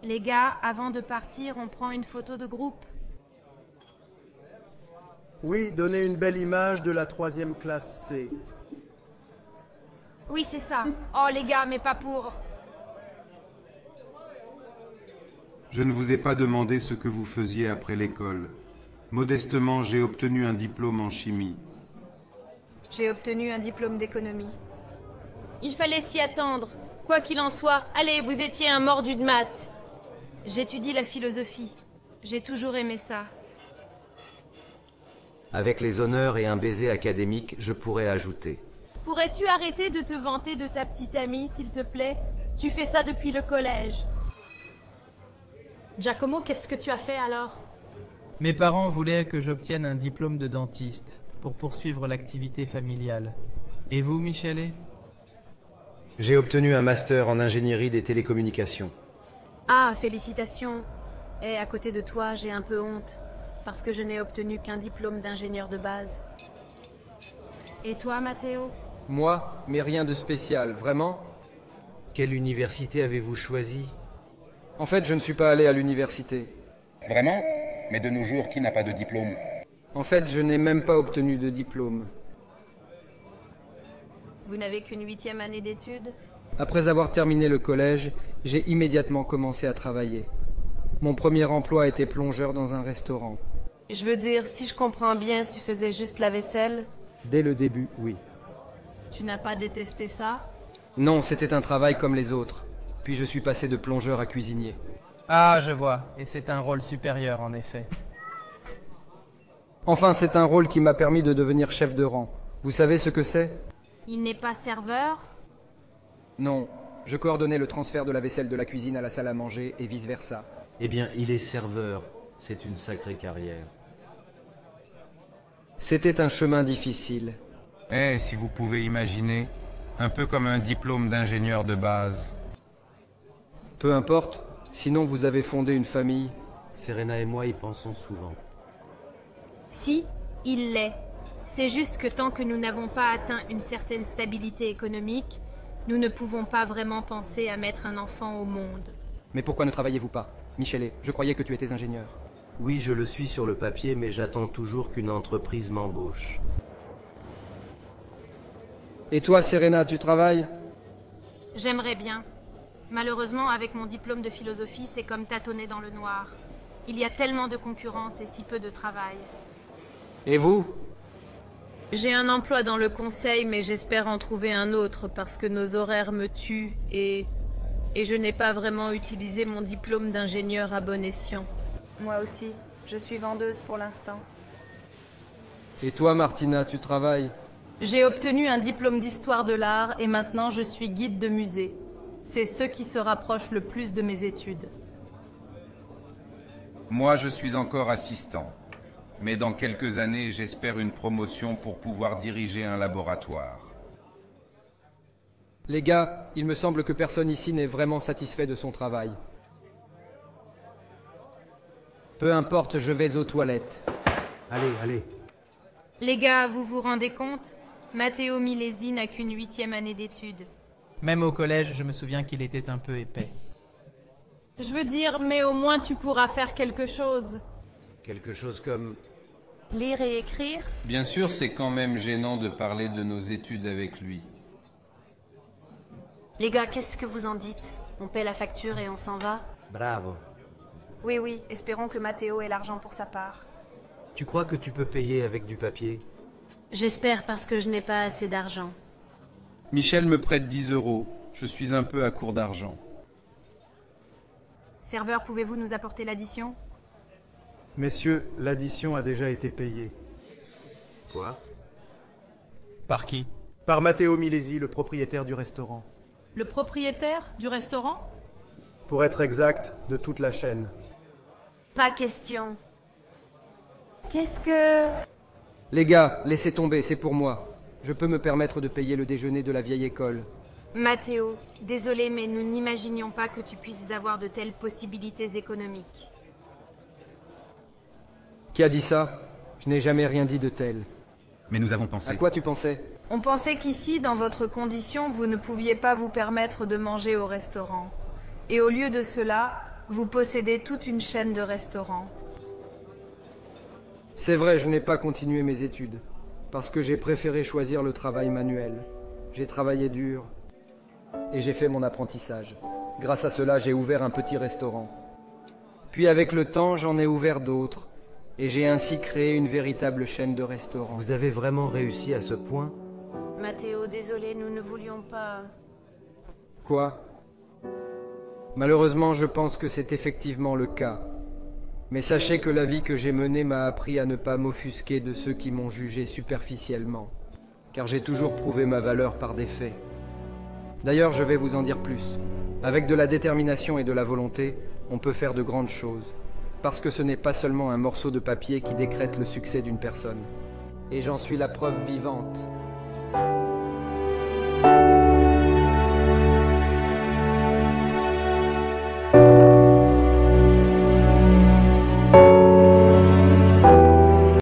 Les gars, avant de partir, on prend une photo de groupe. Oui, donnez une belle image de la 3e classe C. Oui, c'est ça. Oh les gars, mais pas pour... Je ne vous ai pas demandé ce que vous faisiez après l'école. Modestement, j'ai obtenu un diplôme en chimie. J'ai obtenu un diplôme d'économie. Il fallait s'y attendre. Quoi qu'il en soit, allez, vous étiez un mordu de maths. J'étudie la philosophie. J'ai toujours aimé ça. Avec les honneurs et un baiser académique, je pourrais ajouter. Pourrais-tu arrêter de te vanter de ta petite amie, s'il te plaît? Tu fais ça depuis le collège. Giacomo, qu'est-ce que tu as fait alors? Mes parents voulaient que j'obtienne un diplôme de dentiste pour poursuivre l'activité familiale. Et vous, Michele? J'ai obtenu un master en ingénierie des télécommunications. Ah, félicitations. Et à côté de toi, j'ai un peu honte, parce que je n'ai obtenu qu'un diplôme d'ingénieur de base. Et toi, Matteo? Moi, mais rien de spécial, vraiment. Quelle université avez-vous choisi? En fait, je ne suis pas allé à l'université. Vraiment? Mais de nos jours, qui n'a pas de diplôme? En fait, je n'ai même pas obtenu de diplôme. Vous n'avez qu'une 8e année d'études? Après avoir terminé le collège, j'ai immédiatement commencé à travailler. Mon premier emploi était plongeur dans un restaurant. Je veux dire, si je comprends bien, tu faisais juste la vaisselle? Dès le début, oui. Tu n'as pas détesté ça? Non, c'était un travail comme les autres. Puis je suis passé de plongeur à cuisinier. Ah, je vois. Et c'est un rôle supérieur, en effet. Enfin, c'est un rôle qui m'a permis de devenir chef de rang. Vous savez ce que c'est? Il n'est pas serveur? Non. Je coordonnais le transfert de la vaisselle de la cuisine à la salle à manger et vice-versa. Eh bien, il est serveur. C'est une sacrée carrière. C'était un chemin difficile. Eh, si vous pouvez imaginer, un peu comme un diplôme d'ingénieur de base. Peu importe, sinon vous avez fondé une famille. Serena et moi y pensons souvent. Si, il l'est. C'est juste que tant que nous n'avons pas atteint une certaine stabilité économique, nous ne pouvons pas vraiment penser à mettre un enfant au monde. Mais pourquoi ne travaillez-vous pas? Michele, je croyais que tu étais ingénieur. Oui, je le suis sur le papier, mais j'attends toujours qu'une entreprise m'embauche. Et toi, Serena, tu travailles? J'aimerais bien. Malheureusement, avec mon diplôme de philosophie, c'est comme tâtonner dans le noir. Il y a tellement de concurrence et si peu de travail. Et vous? J'ai un emploi dans le conseil, mais j'espère en trouver un autre parce que nos horaires me tuent et je n'ai pas vraiment utilisé mon diplôme d'ingénieur à bon escient. Moi aussi. Je suis vendeuse pour l'instant. Et toi, Martina, tu travailles? J'ai obtenu un diplôme d'histoire de l'art et maintenant je suis guide de musée. C'est ce qui se rapproche le plus de mes études. Moi, je suis encore assistant. Mais dans quelques années, j'espère une promotion pour pouvoir diriger un laboratoire. Les gars, il me semble que personne ici n'est vraiment satisfait de son travail. Peu importe, je vais aux toilettes. Allez, allez. Les gars, vous vous rendez compte? Matteo Milesi n'a qu'une 8e année d'études. Même au collège, je me souviens qu'il était un peu épais. Je veux dire, mais au moins tu pourras faire quelque chose. Quelque chose comme... Lire et écrire? Bien sûr, c'est quand même gênant de parler de nos études avec lui. Les gars, qu'est-ce que vous en dites? On paie la facture et on s'en va? Bravo. Oui, oui, espérons que Matteo ait l'argent pour sa part. Tu crois que tu peux payer avec du papier? J'espère parce que je n'ai pas assez d'argent. Michel me prête 10 €. Je suis un peu à court d'argent. Serveur, pouvez-vous nous apporter l'addition? Messieurs, l'addition a déjà été payée. Quoi? Par qui? Par Matteo Milesi, le propriétaire du restaurant. Le propriétaire du restaurant? Pour être exact, de toute la chaîne. Pas question. Qu'est-ce que... Les gars, laissez tomber, c'est pour moi. Je peux me permettre de payer le déjeuner de la vieille école. Matteo, désolé, mais nous n'imaginions pas que tu puisses avoir de telles possibilités économiques. Qui a dit ça? Je n'ai jamais rien dit de tel. Mais nous avons pensé... À quoi tu pensais? On pensait qu'ici, dans votre condition, vous ne pouviez pas vous permettre de manger au restaurant. Et au lieu de cela, Vous possédez toute une chaîne de restaurants. C'est vrai, je n'ai pas continué mes études, parce que j'ai préféré choisir le travail manuel. J'ai travaillé dur, et j'ai fait mon apprentissage. Grâce à cela, j'ai ouvert un petit restaurant. Puis avec le temps, j'en ai ouvert d'autres, et j'ai ainsi créé une véritable chaîne de restaurants. Vous avez vraiment réussi à ce point? Matteo, désolé, nous ne voulions pas... Quoi? Malheureusement, je pense que c'est effectivement le cas. Mais sachez que la vie que j'ai menée m'a appris à ne pas m'offusquer de ceux qui m'ont jugé superficiellement, car j'ai toujours prouvé ma valeur par des faits. D'ailleurs, je vais vous en dire plus. Avec de la détermination et de la volonté, on peut faire de grandes choses, parce que ce n'est pas seulement un morceau de papier qui décrète le succès d'une personne. Et j'en suis la preuve vivante.